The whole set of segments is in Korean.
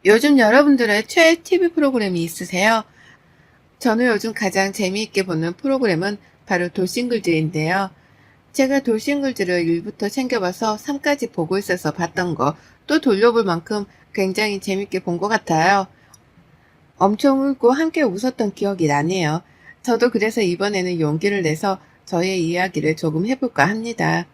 요즘 여러분들의 최애 TV 프로그램이 있으세요? 저는 요즘 가장 재미있게 보는 프로그램은 바로 돌싱글즈인데요. 제가 돌싱글즈를 1부터 챙겨봐서 3까지 보고 있어서 봤던 거, 또 돌려볼 만큼 굉장히 재밌게 본 것 같아요. 엄청 울고 함께 웃었던 기억이 나네요. 저도 그래서 이번에는 용기를 내서 저의 이야기를 조금 해볼까 합니다.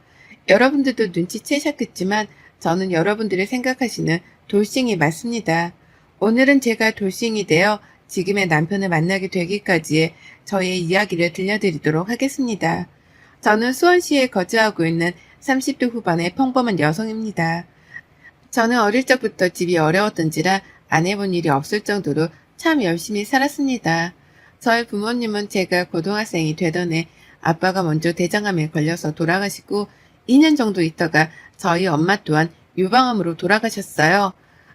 여러분들도 눈치채셨겠지만 저는 여러분들이 생각하시는 돌싱이 맞습니다. 오늘은 제가 돌싱이 되어 지금의 남편을 만나게 되기까지의 저의 이야기를 들려드리도록 하겠습니다. 저는 수원시에 거주하고 있는 30대 후반의 평범한 여성입니다. 저는 어릴 적부터 집이 어려웠던지라 안 해본 일이 없을 정도로 참 열심히 살았습니다. 저희 부모님은 제가 고등학생이 되던 해 아빠가 먼저 대장암에 걸려서 돌아가시고 2년 정도 있다가 저희 엄마 또한 유방암으로 돌아가셨어요.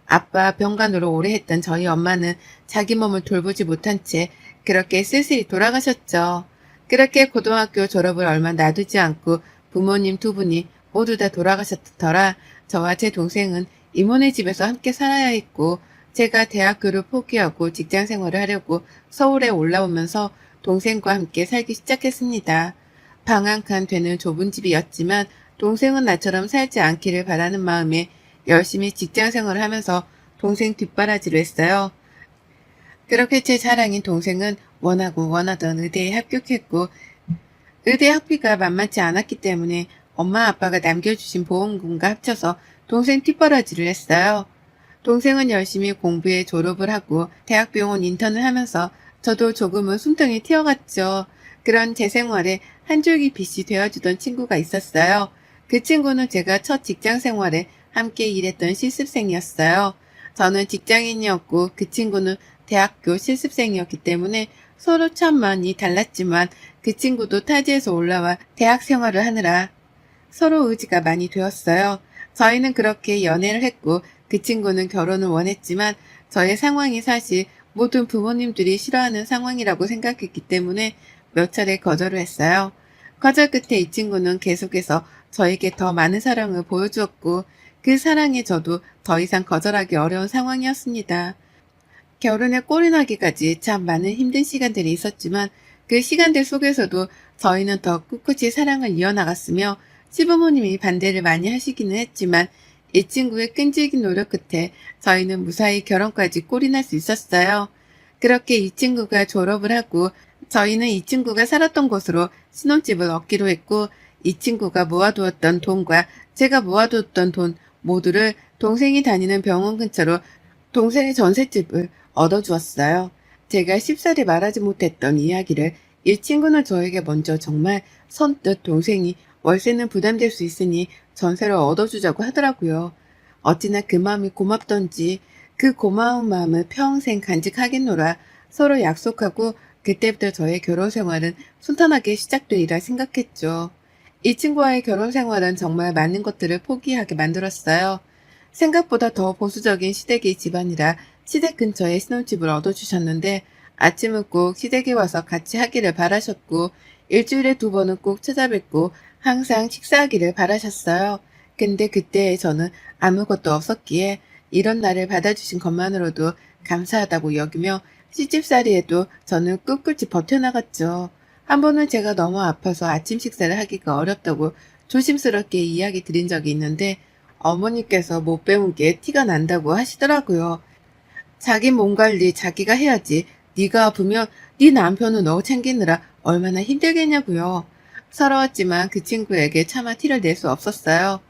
아빠 병간호로 오래 했던 저희 엄마는 자기 몸을 돌보지 못한 채 그렇게 쓸쓸히 돌아가셨죠. 그렇게 고등학교 졸업을 얼마 놔두지 않고 부모님 두 분이 모두 다 돌아가셨더라. 저와 제 동생은 이모네 집에서 함께 살아야 했고 제가 대학교를 포기하고 직장 생활을 하려고 서울에 올라오면서 동생과 함께 살기 시작했습니다. 방 한 칸 되는 좁은 집이었지만 동생은 나처럼 살지 않기를 바라는 마음에 열심히 직장 생활을 하면서 동생 뒷바라지를 했어요. 그렇게 제 자랑인 동생은 원하고 원하던 의대에 합격했고 의대 학비가 만만치 않았기 때문에 엄마 아빠가 남겨주신 보험금과 합쳐서 동생 뒷바라지를 했어요. 동생은 열심히 공부해 졸업을 하고 대학병원 인턴을 하면서 저도 조금은 숨통이 튀어갔죠. 그런 제 생활에 한 줄기 빛이 되어주던 친구가 있었어요. 그 친구는 제가 첫 직장 생활에 함께 일했던 실습생이었어요. 저는 직장인이었고 그 친구는 대학교 실습생이었기 때문에 서로 참 많이 달랐지만 그 친구도 타지에서 올라와 대학 생활을 하느라 서로 의지가 많이 되었어요. 저희는 그렇게 연애를 했고 그 친구는 결혼을 원했지만 저의 상황이 사실 모든 부모님들이 싫어하는 상황이라고 생각했기 때문에 몇 차례 거절을 했어요. 거절 끝에 이 친구는 계속해서 저에게 더 많은 사랑을 보여주었고 그 사랑에 저도 더 이상 거절하기 어려운 상황이었습니다. 결혼에 꼴이 나기까지 참 많은 힘든 시간들이 있었지만 그 시간들 속에서도 저희는 더 꿋꿋이 사랑을 이어나갔으며 시부모님이 반대를 많이 하시기는 했지만 이 친구의 끈질긴 노력 끝에 저희는 무사히 결혼까지 꼴이 날 수 있었어요. 그렇게 이 친구가 졸업을 하고 저희는 이 친구가 살았던 곳으로 신혼집을 얻기로 했고 이 친구가 모아두었던 돈과 제가 모아두었던 돈 모두를 동생이 다니는 병원 근처로 동생의 전셋집을 얻어주었어요. 제가 쉽사리 말하지 못했던 이야기를 이 친구는 저에게 먼저 정말 선뜻 동생이 월세는 부담될 수 있으니 전세를 얻어주자고 하더라고요. 어찌나 그 마음이 고맙던지 그 고마운 마음을 평생 간직하겠노라 서로 약속하고 그때부터 저의 결혼 생활은 순탄하게 시작되리라 생각했죠. 이 친구와의 결혼 생활은 정말 많은 것들을 포기하게 만들었어요. 생각보다 더 보수적인 시댁의 집안이라 시댁 근처에 신혼집을 얻어주셨는데 아침은 꼭 시댁에 와서 같이 하기를 바라셨고 일주일에 2번은 꼭 찾아뵙고 항상 식사하기를 바라셨어요. 근데 그때 저는 아무것도 없었기에 이런 날을 받아주신 것만으로도 감사하다고 여기며 시집살이에도 저는 꿋꿋이 버텨나갔죠. 한 번은 제가 너무 아파서 아침 식사를 하기가 어렵다고 조심스럽게 이야기 드린 적이 있는데 어머니께서 못 배운 게 티가 난다고 하시더라고요. 자기 몸 관리 자기가 해야지. 네가 아프면 네 남편은 너 챙기느라 얼마나 힘들겠냐고요. 서러웠지만 그 친구에게 차마 티를 낼 수 없었어요.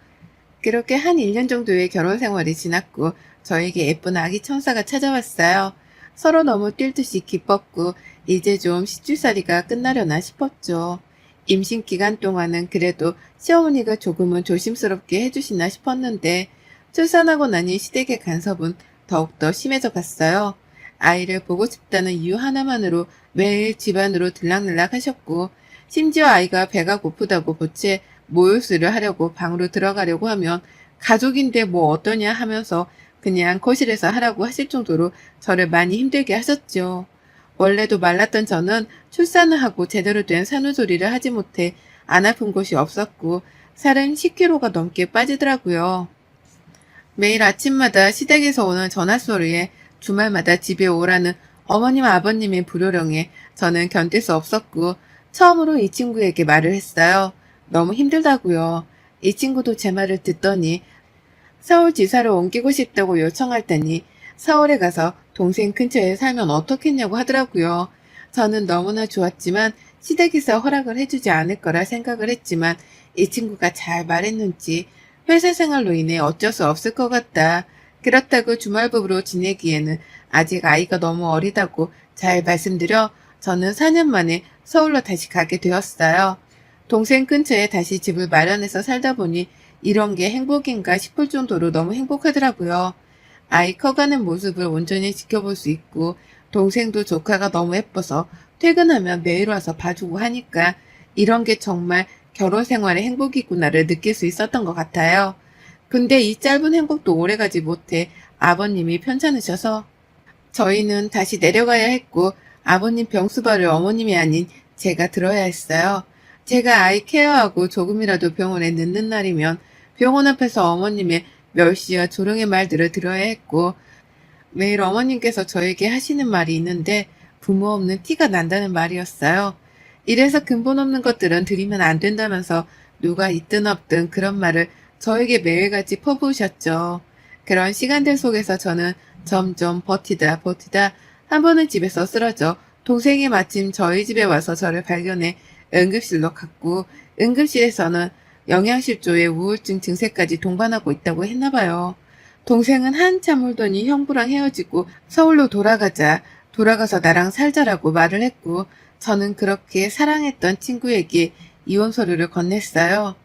그렇게 한 1년 정도의 결혼 생활이 지났고 저에게 예쁜 아기 천사가 찾아왔어요. 서로 너무 뛸 듯이 기뻤고 이제 좀 시집살이가 끝나려나 싶었죠. 임신 기간 동안은 그래도 시어머니가 조금은 조심스럽게 해주시나 싶었는데 출산하고 나니 시댁의 간섭은 더욱더 심해져 갔어요. 아이를 보고 싶다는 이유 하나만으로 매일 집안으로 들락날락 하셨고 심지어 아이가 배가 고프다고 보채 모유수를 하려고 방으로 들어가려고 하면 가족인데 뭐 어떠냐 하면서 그냥 거실에서 하라고 하실 정도로 저를 많이 힘들게 하셨죠. 원래도 말랐던 저는 출산을 하고 제대로 된 산후조리를 하지 못해 안 아픈 곳이 없었고 살은 10kg가 넘게 빠지더라고요. 매일 아침마다 시댁에서 오는 전화 소리에 주말마다 집에 오라는 어머님 아버님의 불효령에 저는 견딜 수 없었고 처음으로 이 친구에게 말을 했어요. 너무 힘들다고요. 이 친구도 제 말을 듣더니 서울지사로 옮기고 싶다고 요청할 때니 서울에 가서 동생 근처에 살면 어떻겠냐고 하더라고요. 저는 너무나 좋았지만 시댁에서 허락을 해주지 않을 거라 생각을 했지만 이 친구가 잘 말했는지 회사 생활로 인해 어쩔 수 없을 것 같다. 그렇다고 주말부부로 지내기에는 아직 아이가 너무 어리다고 잘 말씀드려 저는 4년 만에 서울로 다시 가게 되었어요. 동생 근처에 다시 집을 마련해서 살다 보니 이런 게 행복인가 싶을 정도로 너무 행복하더라고요. 아이 커가는 모습을 온전히 지켜볼 수 있고 동생도 조카가 너무 예뻐서 퇴근하면 매일 와서 봐주고 하니까 이런 게 정말 결혼 생활의 행복이구나를 느낄 수 있었던 것 같아요. 근데 이 짧은 행복도 오래가지 못해 아버님이 편찮으셔서 저희는 다시 내려가야 했고 아버님 병수발을 어머님이 아닌 제가 들어야 했어요. 제가 아이 케어하고 조금이라도 병원에 늦는 날이면 병원 앞에서 어머님의 멸시와 조롱의 말들을 들어야 했고 매일 어머님께서 저에게 하시는 말이 있는데 부모 없는 티가 난다는 말이었어요. 이래서 근본 없는 것들은 들이면 안 된다면서 누가 있든 없든 그런 말을 저에게 매일같이 퍼부으셨죠. 그런 시간들 속에서 저는 점점 버티다 버티다 한 번은 집에서 쓰러져 동생이 마침 저희 집에 와서 저를 발견해 응급실로 갔고 응급실에서는 영양실조에 우울증 증세까지 동반하고 있다고 했나 봐요. 동생은 한참 울더니 형부랑 헤어지고 서울로 돌아가서 나랑 살자라고 말을 했고 저는 그렇게 사랑했던 친구에게 이혼 서류를 건넸어요.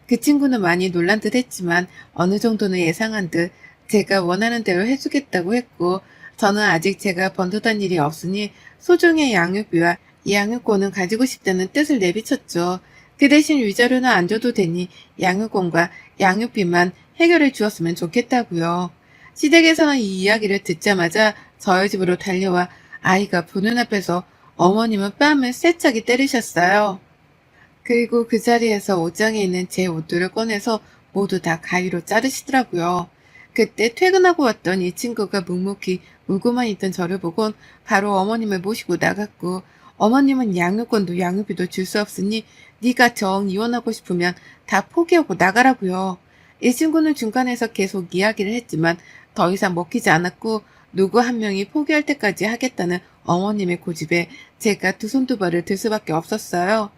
그 친구는 많이 놀란 듯 했지만 어느 정도는 예상한 듯 제가 원하는 대로 해주겠다고 했고 저는 아직 제가 번듯한 일이 없으니 소중의 양육비와 양육권은 가지고 싶다는 뜻을 내비쳤죠. 그 대신 위자료는 안 줘도 되니 양육권과 양육비만 해결해 주었으면 좋겠다고요. 시댁에서는 이 이야기를 듣자마자 저희 집으로 달려와 아이가 보는 앞에서 어머님은 뺨을 세차게 때리셨어요. 그리고 그 자리에서 옷장에 있는 제 옷들을 꺼내서 모두 다 가위로 자르시더라고요. 그때 퇴근하고 왔던 이 친구가 묵묵히 울고만 있던 저를 보곤 바로 어머님을 모시고 나갔고 어머님은 양육권도 양육비도 줄 수 없으니 네가 정 이혼하고 싶으면 다 포기하고 나가라고요. 이 친구는 중간에서 계속 이야기를 했지만 더 이상 먹히지 않았고 누구 한 명이 포기할 때까지 하겠다는 어머님의 고집에 제가 두 손 두 발을 들 수밖에 없었어요.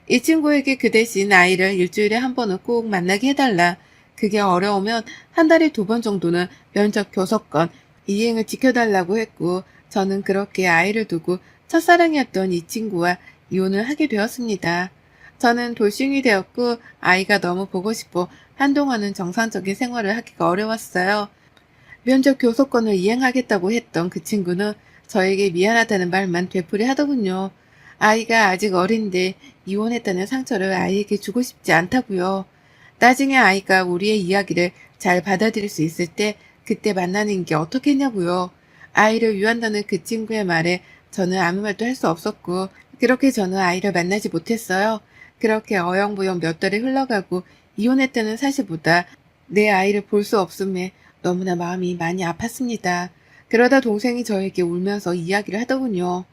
이 친구에게 그 대신 아이를 일주일에 한 번은 꼭 만나게 해달라. 그게 어려우면 한 달에 2번 정도는 면접 교섭권 이행을 지켜달라고 했고 저는 그렇게 아이를 두고 첫사랑이었던 이 친구와 이혼을 하게 되었습니다. 저는 돌싱이 되었고 아이가 너무 보고 싶어 한동안은 정상적인 생활을 하기가 어려웠어요. 면접 교섭권을 이행하겠다고 했던 그 친구는 저에게 미안하다는 말만 되풀이 하더군요. 아이가 아직 어린데 이혼했다는 상처를 아이에게 주고 싶지 않다고요. 나중에 아이가 우리의 이야기를 잘 받아들일 수 있을 때 그때 만나는 게 어떻겠냐고요. 아이를 위한다는 그 친구의 말에 저는 아무 말도 할 수 없었고 그렇게 저는 아이를 만나지 못했어요. 그렇게 어영부영 몇 달이 흘러가고 이혼했다는 사실보다 내 아이를 볼 수 없음에 너무나 마음이 많이 아팠습니다. 그러다 동생이 저에게 울면서 이야기를 하더군요.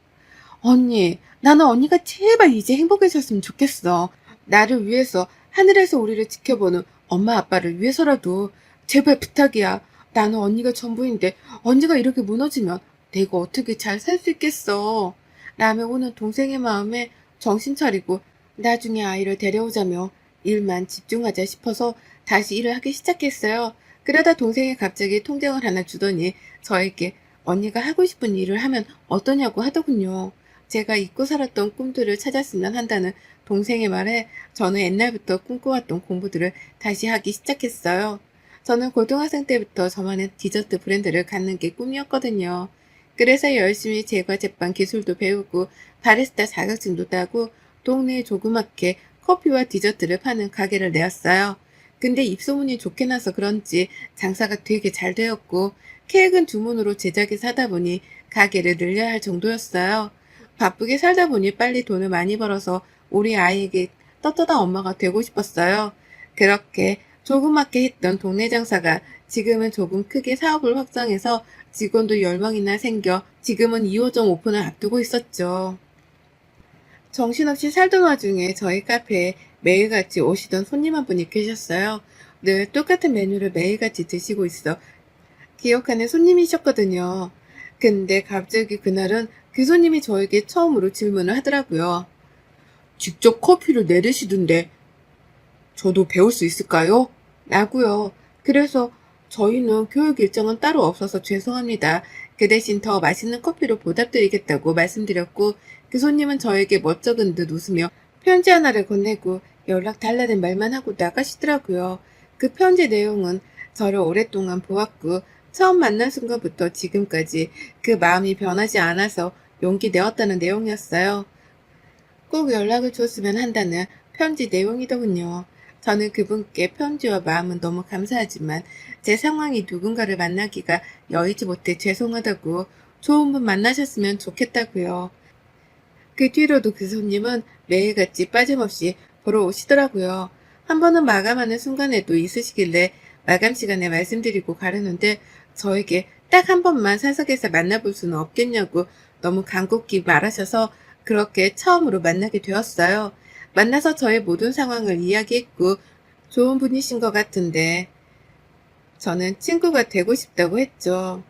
언니, 나는 언니가 제발 이제 행복해졌으면 좋겠어. 나를 위해서 하늘에서 우리를 지켜보는 엄마 아빠를 위해서라도 제발 부탁이야. 나는 언니가 전부인데 언니가 이렇게 무너지면 내가 어떻게 잘 살 수 있겠어. 라며 우는 동생의 마음에 정신 차리고 나중에 아이를 데려오자며 일만 집중하자 싶어서 다시 일을 하기 시작했어요. 그러다 동생이 갑자기 통장을 하나 주더니 저에게 언니가 하고 싶은 일을 하면 어떠냐고 하더군요. 제가 잊고 살았던 꿈들을 찾았으면 한다는 동생의 말에 저는 옛날부터 꿈꿔왔던 공부들을 다시 하기 시작했어요. 저는 고등학생 때부터 저만의 디저트 브랜드를 갖는 게 꿈이었거든요. 그래서 열심히 제과 제빵 기술도 배우고 바리스타 자격증도 따고 동네에 조그맣게 커피와 디저트를 파는 가게를 내었어요. 근데 입소문이 좋게 나서 그런지 장사가 되게 잘 되었고 케이크는 주문으로 제작해서 하다 보니 가게를 늘려야 할 정도였어요. 바쁘게 살다 보니 빨리 돈을 많이 벌어서 우리 아이에게 떳떳한 엄마가 되고 싶었어요. 그렇게 조그맣게 했던 동네 장사가 지금은 조금 크게 사업을 확장해서 직원도 10명이나 생겨 지금은 2호점 오픈을 앞두고 있었죠. 정신없이 살던 와중에 저희 카페에 매일같이 오시던 손님 한 분이 계셨어요. 늘 똑같은 메뉴를 매일같이 드시고 있어 기억하는 손님이셨거든요. 근데 갑자기 그날은 그 손님이 저에게 처음으로 질문을 하더라고요. 직접 커피를 내리시던데 저도 배울 수 있을까요? 라고요. 그래서 저희는 교육 일정은 따로 없어서 죄송합니다. 그 대신 더 맛있는 커피로 보답드리겠다고 말씀드렸고 그 손님은 저에게 멋쩍은 듯 웃으며 편지 하나를 건네고 연락 달라는 말만 하고 나가시더라고요. 그 편지 내용은 저를 오랫동안 보았고 처음 만난 순간부터 지금까지 그 마음이 변하지 않아서 용기 내었다는 내용이었어요. 꼭 연락을 줬으면 한다는 편지 내용이더군요. 저는 그분께 편지와 마음은 너무 감사하지만 제 상황이 누군가를 만나기가 여의지 못해 죄송하다고 좋은 분 만나셨으면 좋겠다고요. 그 뒤로도 그 손님은 매일같이 빠짐없이 보러 오시더라고요. 한 번은 마감하는 순간에도 있으시길래 마감 시간에 말씀드리고 가려는데 저에게 딱 한 번만 사석에서 만나볼 수는 없겠냐고 너무 간곡히 말하셔서 그렇게 처음으로 만나게 되었어요. 만나서 저의 모든 상황을 이야기했고 좋은 분이신 것 같은데 저는 친구가 되고 싶다고 했죠.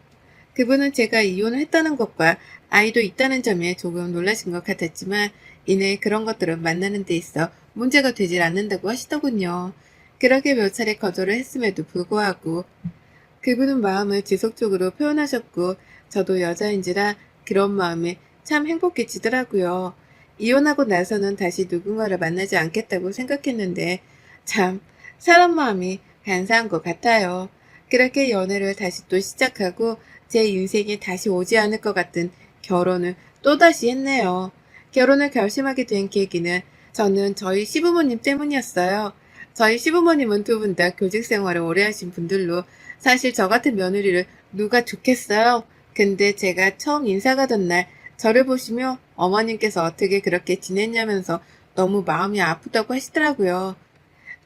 그분은 제가 이혼을 했다는 것과 아이도 있다는 점에 조금 놀라신 것 같았지만 이내 그런 것들은 만나는 데 있어 문제가 되질 않는다고 하시더군요. 그렇게 몇 차례 거절을 했음에도 불구하고 그분은 마음을 지속적으로 표현하셨고 저도 여자인지라 그런 마음에 참 행복해지더라고요. 이혼하고 나서는 다시 누군가를 만나지 않겠다고 생각했는데 참 사람 마음이 간사한 것 같아요. 그렇게 연애를 다시 또 시작하고 제 인생에 다시 오지 않을 것 같은 결혼을 또다시 했네요. 결혼을 결심하게 된 계기는 저는 저희 시부모님 때문이었어요. 저희 시부모님은 두 분 다 교직 생활을 오래 하신 분들로 사실 저 같은 며느리를 누가 좋겠어요. 근데 제가 처음 인사 가던 날 저를 보시며 어머님께서 어떻게 그렇게 지냈냐면서 너무 마음이 아프다고 하시더라고요.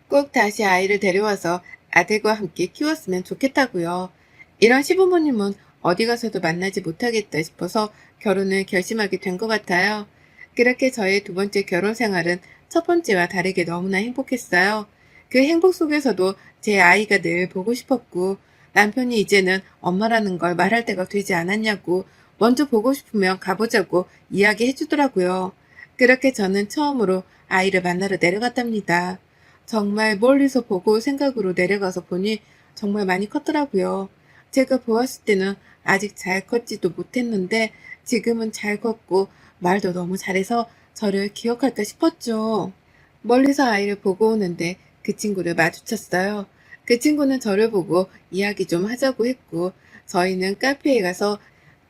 꼭 다시 아이를 데려와서 아들과 함께 키웠으면 좋겠다고요. 이런 시부모님은 어디 가서도 만나지 못하겠다 싶어서 결혼을 결심하게 된 것 같아요. 그렇게 저의 두 번째 결혼 생활은 첫 번째와 다르게 너무나 행복했어요. 그 행복 속에서도 제 아이가 늘 보고 싶었고 남편이 이제는 엄마라는 걸 말할 때가 되지 않았냐고 먼저 보고 싶으면 가보자고 이야기해 주더라고요. 그렇게 저는 처음으로 아이를 만나러 내려갔답니다. 정말 멀리서 보고 생각으로 내려가서 보니 정말 많이 컸더라고요. 제가 보았을 때는 아직 잘 컸지도 못했는데 지금은 잘 컸고 말도 너무 잘해서 저를 기억할까 싶었죠. 멀리서 아이를 보고 오는데 그 친구를 마주쳤어요. 그 친구는 저를 보고 이야기 좀 하자고 했고 저희는 카페에 가서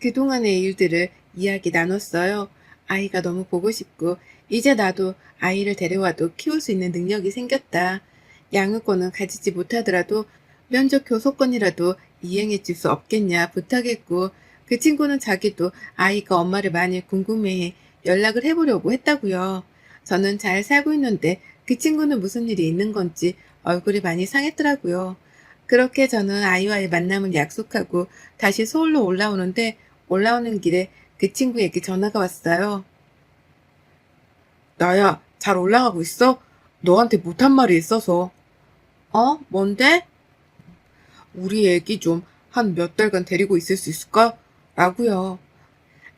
그동안의 일들을 이야기 나눴어요. 아이가 너무 보고 싶고 이제 나도 아이를 데려와도 키울 수 있는 능력이 생겼다. 양육권은 가지지 못하더라도 면접 교섭권이라도 이행해 줄 수 없겠냐 부탁했고 그 친구는 자기도 아이가 엄마를 많이 궁금해해 연락을 해보려고 했다고요. 저는 잘 살고 있는데 그 친구는 무슨 일이 있는 건지 얼굴이 많이 상했더라고요. 그렇게 저는 아이와의 만남을 약속하고 다시 서울로 올라오는데 올라오는 길에 그 친구에게 전화가 왔어요. 나야, 잘 올라가고 있어? 너한테 못한 말이 있어서. 뭔데? 우리 애기 좀 한 몇 달간 데리고 있을 수 있을까? 라고요.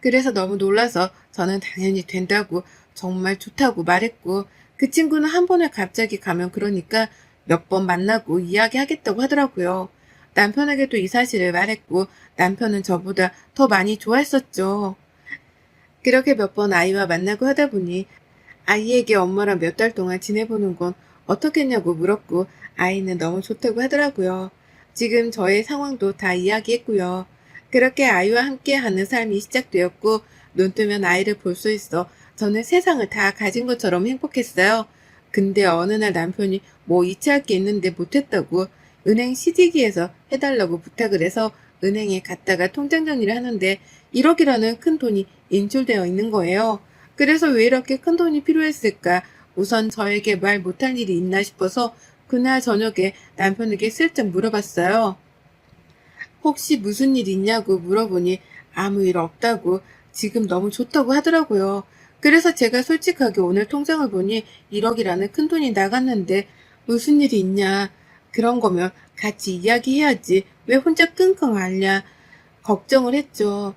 그래서 너무 놀라서 저는 당연히 된다고 정말 좋다고 말했고 그 친구는 한 번에 갑자기 가면 그러니까 몇 번 만나고 이야기하겠다고 하더라고요. 남편에게도 이 사실을 말했고 남편은 저보다 더 많이 좋아했었죠. 그렇게 몇 번 아이와 만나고 하다 보니 아이에게 엄마랑 몇 달 동안 지내보는 건 어떻겠냐고 물었고 아이는 너무 좋다고 하더라고요. 지금 저의 상황도 다 이야기했고요. 그렇게 아이와 함께하는 삶이 시작되었고 눈 뜨면 아이를 볼 수 있어 저는 세상을 다 가진 것처럼 행복했어요. 근데 어느 날 남편이 뭐 이체할 게 있는데 못했다고 은행 CD기에서 해달라고 부탁을 해서 은행에 갔다가 통장 정리를 하는데 1억이라는 큰 돈이 인출되어 있는 거예요. 그래서 왜 이렇게 큰 돈이 필요했을까? 우선 저에게 말 못할 일이 있나 싶어서 그날 저녁에 남편에게 슬쩍 물어봤어요. 혹시 무슨 일 있냐고 물어보니 아무 일 없다고 지금 너무 좋다고 하더라고요. 그래서 제가 솔직하게 오늘 통장을 보니 1억이라는 큰 돈이 나갔는데 무슨 일이 있냐. 그런 거면 같이 이야기해야지. 왜 혼자 끙끙 앓냐. 걱정을 했죠.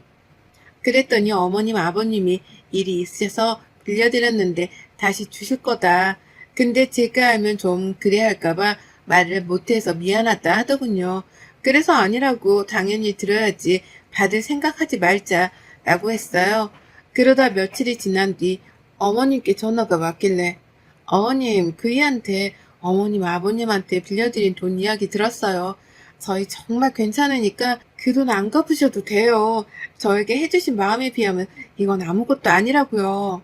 그랬더니 어머님, 아버님이 일이 있어서 빌려드렸는데 다시 주실 거다. 근데 제가 알면 좀 그래야 할까봐 말을 못해서 미안하다 하더군요. 그래서 아니라고 당연히 들어야지 받을 생각하지 말자라고 했어요. 그러다 며칠이 지난 뒤 어머님께 전화가 왔길래 어머님, 그이한테 어머님, 아버님한테 빌려드린 돈 이야기 들었어요. 저희 정말 괜찮으니까 그 돈 안 갚으셔도 돼요. 저에게 해주신 마음에 비하면 이건 아무것도 아니라고요.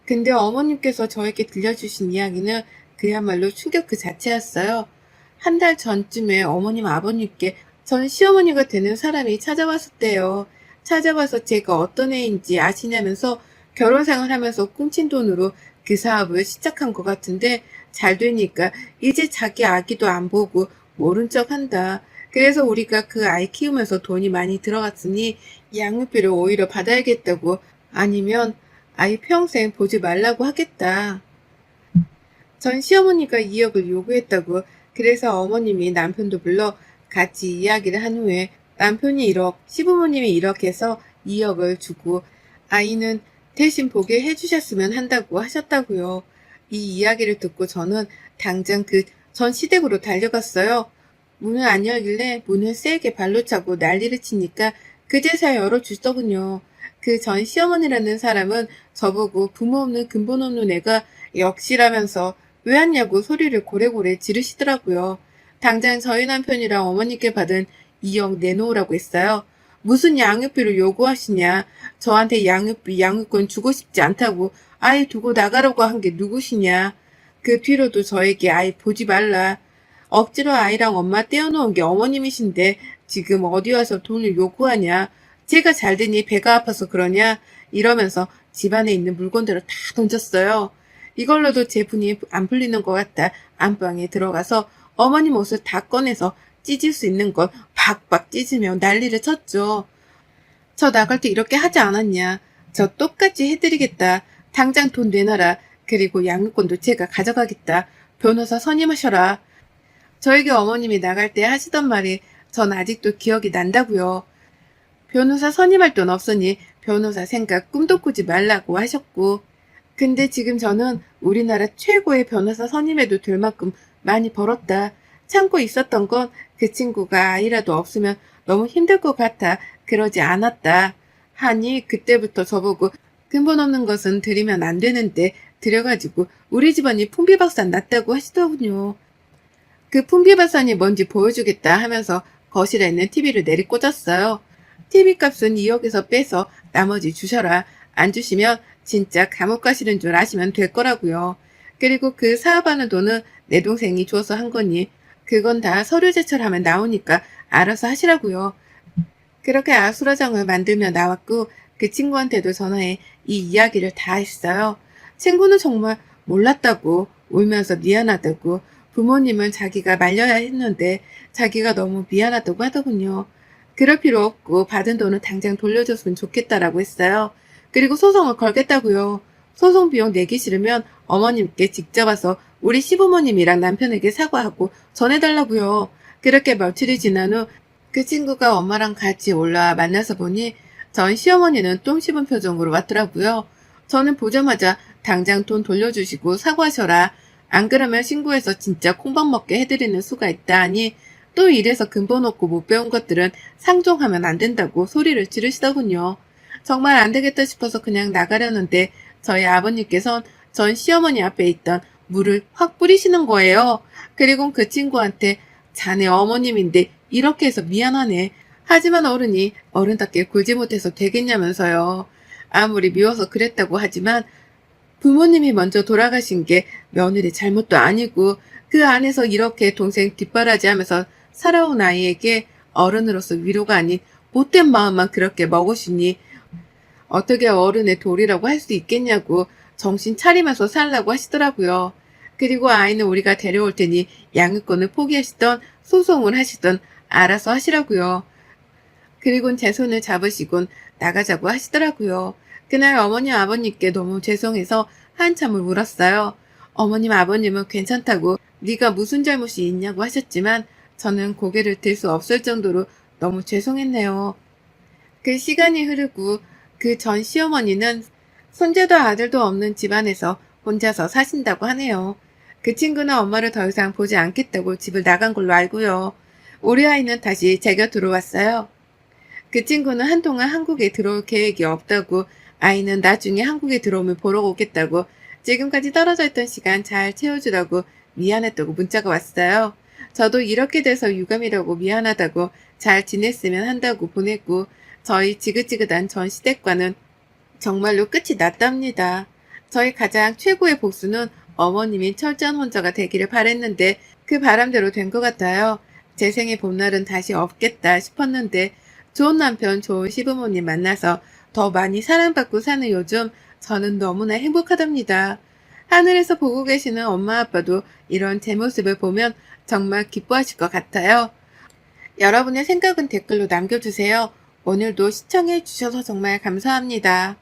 근데 어머님께서 저에게 들려주신 이야기는 그야말로 충격 그 자체였어요. 한 달 전쯤에 어머님 아버님께 전 시어머니가 되는 사람이 찾아왔었대요. 찾아와서 제가 어떤 애인지 아시냐면서 결혼 생활하면서 꿍친 돈으로 그 사업을 시작한 것 같은데 잘 되니까 이제 자기 아기도 안 보고 모른 척 한다. 그래서 우리가 그 아이 키우면서 돈이 많이 들어갔으니 양육비를 오히려 받아야겠다고 아니면 아이 평생 보지 말라고 하겠다. 전 시어머니가 2억을 요구했다고 그래서 어머님이 남편도 불러 같이 이야기를 한 후에 남편이 1억, 시부모님이 1억 해서 2억을 주고 아이는 대신 보게 해주셨으면 한다고 하셨다고요. 이 이야기를 듣고 저는 당장 그 전 시댁으로 달려갔어요. 문을 안 열길래 문을 세게 발로 차고 난리를 치니까 그제서야 열어주더군요. 그 전 시어머니라는 사람은 저보고 부모 없는 근본 없는 애가 역시라면서 왜 왔냐고 소리를 고래고래 지르시더라고요. 당장 저희 남편이랑 어머니께 받은 2억 내놓으라고 했어요. 무슨 양육비를 요구하시냐. 저한테 양육비, 양육권 주고 싶지 않다고 아이 두고 나가라고 한 게 누구시냐. 그 뒤로도 저에게 아이 보지 말라. 억지로 아이랑 엄마 떼어놓은 게 어머님이신데 지금 어디 와서 돈을 요구하냐. 제가 잘 되니 배가 아파서 그러냐. 이러면서 집안에 있는 물건들을 다 던졌어요. 이걸로도 제 분이 안 풀리는 것 같다. 안방에 들어가서 어머님 옷을 다 꺼내서 찢을 수 있는 건 박박 찢으며 난리를 쳤죠. 저 나갈 때 이렇게 하지 않았냐. 저 똑같이 해드리겠다. 당장 돈 내놔라. 그리고 양육권도 제가 가져가겠다. 변호사 선임하셔라. 저에게 어머님이 나갈 때 하시던 말이 전 아직도 기억이 난다고요. 변호사 선임할 돈 없으니 변호사 생각 꿈도 꾸지 말라고 하셨고 근데 지금 저는 우리나라 최고의 변호사 선임해도 될 만큼 많이 벌었다. 참고 있었던 건 그 친구가 아이라도 없으면 너무 힘들 것 같아 그러지 않았다. 하니 그때부터 저보고 근본 없는 것은 드리면 안 되는데 드려가지고 우리 집안이 풍비박산 났다고 하시더군요. 그 풍비박산이 뭔지 보여주겠다 하면서 거실에 있는 TV를 내리꽂았어요. TV 값은 2억에서 빼서 나머지 주셔라. 안 주시면 진짜 감옥 가시는 줄 아시면 될 거라고요. 그리고 그 사업하는 돈은 내 동생이 줘서 한 거니 그건 다 서류 제출하면 나오니까 알아서 하시라고요. 그렇게 아수라장을 만들며 나왔고 그 친구한테도 전화해 이 이야기를 다 했어요. 친구는 정말 몰랐다고 울면서 미안하다고 부모님은 자기가 말려야 했는데 자기가 너무 미안하다고 하더군요. 그럴 필요 없고 받은 돈은 당장 돌려줬으면 좋겠다라고 했어요. 그리고 소송을 걸겠다고요. 소송 비용 내기 싫으면 어머님께 직접 와서 우리 시부모님이랑 남편에게 사과하고 전해달라고요. 그렇게 며칠이 지난 후 그 친구가 엄마랑 같이 올라와 만나서 보니 전 시어머니는 똥 씹은 표정으로 왔더라고요. 저는 보자마자 당장 돈 돌려주시고 사과하셔라. 안 그러면 신고해서 진짜 콩밥 먹게 해드리는 수가 있다 하니 또 이래서 근본 없고 못 배운 것들은 상종하면 안 된다고 소리를 지르시더군요. 정말 안 되겠다 싶어서 그냥 나가려는데 저희 아버님께선 전 시어머니 앞에 있던 물을 확 뿌리시는 거예요. 그리고 그 친구한테 자네 어머님인데 이렇게 해서 미안하네. 하지만 어른이 어른답게 굴지 못해서 되겠냐면서요. 아무리 미워서 그랬다고 하지만 부모님이 먼저 돌아가신 게 며느리 잘못도 아니고 그 안에서 이렇게 동생 뒷바라지하면서 살아온 아이에게 어른으로서 위로가 아닌 못된 마음만 그렇게 먹으시니 어떻게 어른의 도리라고 할 수 있겠냐고 정신 차리면서 살라고 하시더라고요. 그리고 아이는 우리가 데려올 테니 양육권을 포기하시던 소송을 하시던 알아서 하시라고요. 그리곤 제 손을 잡으시곤 나가자고 하시더라고요. 그날 어머님 아버님께 너무 죄송해서 한참을 울었어요. 어머님 아버님은 괜찮다고 네가 무슨 잘못이 있냐고 하셨지만 저는 고개를 들 수 없을 정도로 너무 죄송했네요. 그 시간이 흐르고 그 전 시어머니는 손자도 아들도 없는 집안에서 혼자서 사신다고 하네요. 그 친구는 엄마를 더 이상 보지 않겠다고 집을 나간 걸로 알고요. 우리 아이는 다시 제 곁으로 왔어요. 그 친구는 한동안 한국에 들어올 계획이 없다고, 아이는 나중에 한국에 들어오면 보러 오겠다고, 지금까지 떨어져 있던 시간 잘 채워주라고 미안했다고 문자가 왔어요. 저도 이렇게 돼서 유감이라고 미안하다고 잘 지냈으면 한다고 보냈고, 저희 지긋지긋한 전 시댁과는 정말로 끝이 났답니다. 저희 가장 최고의 복수는 어머님이 철저한 혼자가 되기를 바랬는데 그 바람대로 된 것 같아요. 제 생의 봄날은 다시 없겠다 싶었는데 좋은 남편, 좋은 시부모님 만나서 더 많이 사랑받고 사는 요즘 저는 너무나 행복하답니다. 하늘에서 보고 계시는 엄마 아빠도 이런 제 모습을 보면 정말 기뻐하실 것 같아요. 여러분의 생각은 댓글로 남겨주세요. 오늘도 시청해 주셔서 정말 감사합니다.